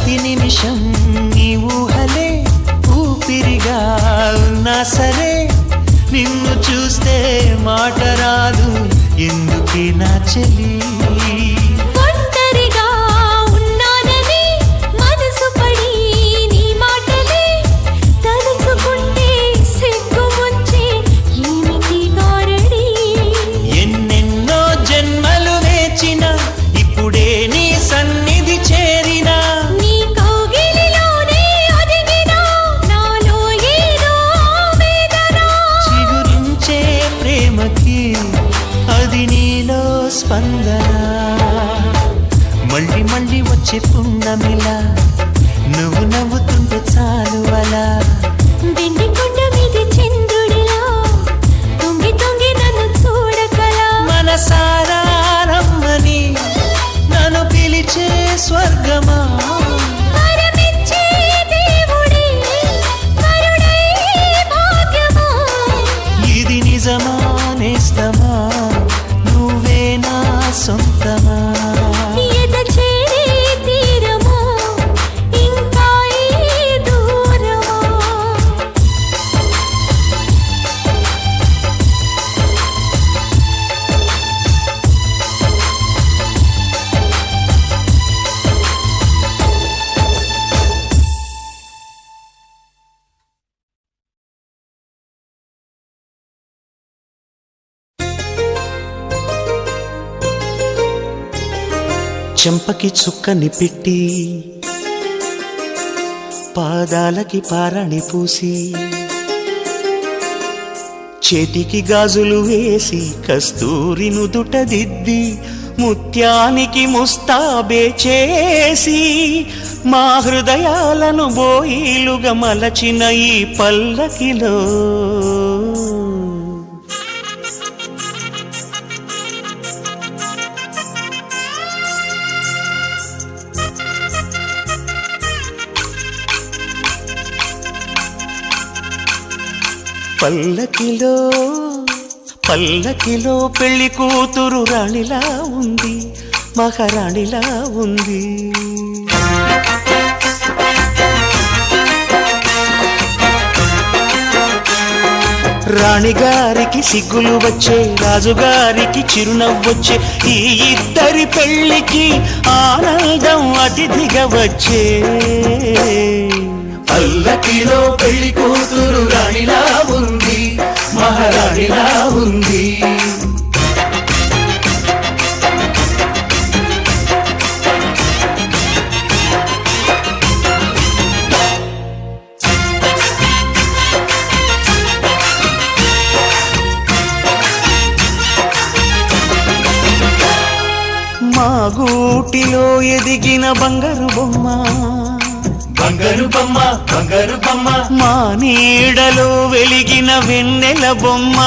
ప్రతి నిమిషం నీ ఊహలే ఊపిరిగా ఉన్నా సరే నిన్ను చూస్తే మాట రాదు ఎందుకే నా చెలి స్పందన మళ్ళీ మళ్ళీ వచ్చే పున్నమిలా నువ్వు నవ్వుతుంటే చాలు అలా వెండి కొండ మీద చంద్రుడిలా తొంగి తొంగి నన్ను చూడకలా మనసారా రమ్మని నన్ను పిలిచే స్వర్గమా పరమిచ్చే దేవుడే కరుణై భాగ్యమా ఇది నిజమా నేస్తమా సొంతమా ఎద చేరే తీరమా ఇంకా ఈ దూరమా చెంపకి చుక్కని పెట్టి పాదాలకి పారాణి పూసి చేతికి గాజులు వేసి కస్తూరి నుదుట దిద్ది ముత్యానికి ముస్తాబే చేసి మా హృదయాలను బోయిలుగా మలచిన ఈ పల్లకిలో పల్లకిలో పల్లకిలో పెళ్లి కూతురు రాణిలా ఉంది మహారాణిలా ఉంది రాణిగారికి సిగ్గులు వచ్చే రాజుగారికి చిరునవ్వొచ్చే ఈ ఇద్దరి పెళ్లికి ఆనందం అతిథిగా వచ్చే పల్లకిలో పెళ్లి కూతురు రాణిలా ఉంది మహారాణిలా ఉంది మా గూటిలో ఎదిగిన బంగారు బొమ్మ బంగారు బొమ్మ బంగారు బొమ్మ మా నీడలో వెలిగిన వెన్నెల బొమ్మ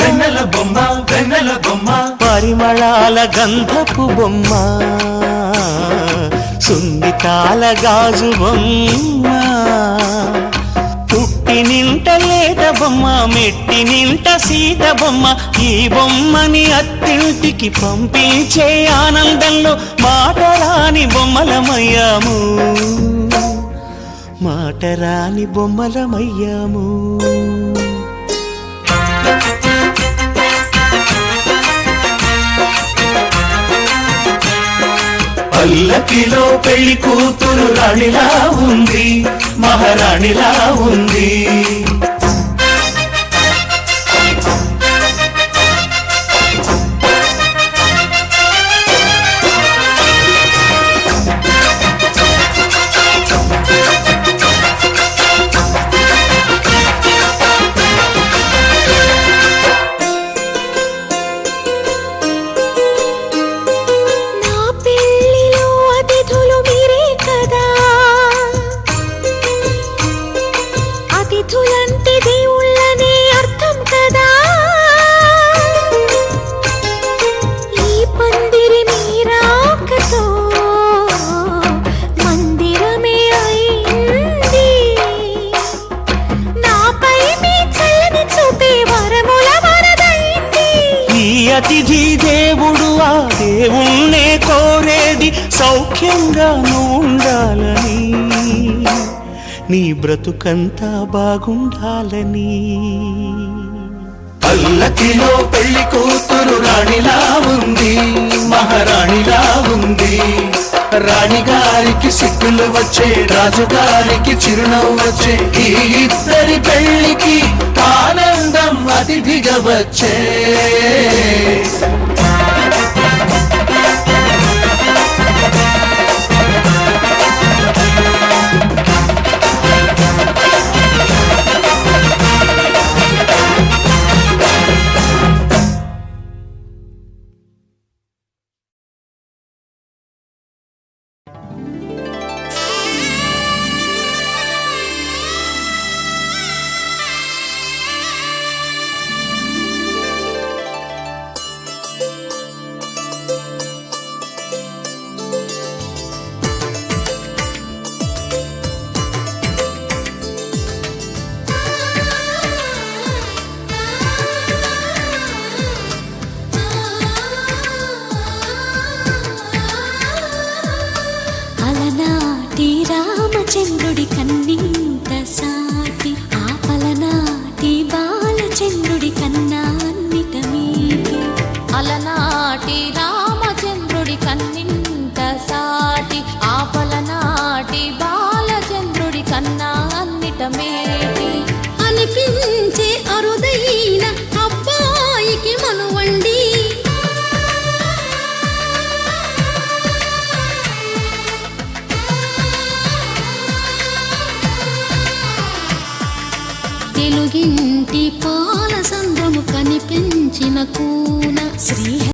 వెన్నెల బొమ్మ వెన్నెల బొమ్మ పరిమళాల గంధపు బొమ్మ సున్నితాల గాజు బొమ్మ పుట్టి నింట లేత బొమ్మ మెట్టి నింట సీత బొమ్మ ఈ బొమ్మని అత్తింటికి పంపించే ఆనందంలో మాటరాని బొమ్మలమయ్యాము మాటరాని బొమ్మలమయ్యాము పల్లకిలో పెళ్లి కూతురు రాణిలా ఉంది మహారాణిలా ఉంది అతిథులను సౌఖ్యంగా నువ్వు ఉండాలని, నీ బ్రతుకంతా బాగుండాలని. పల్లకిలో పెళ్లి కూతురు రాణిలా ఉంది, మహారాణిలా ఉంది. రాణిగారికి సిగ్గులు వచ్చే, రాజుగారికి చిరునవ్వు వచ్చే, ఈ ఇద్దరి పెళ్లికి ఆనందం అతిథిగా వచ్చే. రామచంద్రుడి కన్నింత సాటి, ఆపలనాటి బాలచంద్రుడి కన్నా అన్నిట మీటి. అలనాటి రామచంద్రుడి కన్నింత సాటి, ఆపలనాటి బాలచంద్రుడి కన్నా అన్నిట మేటి.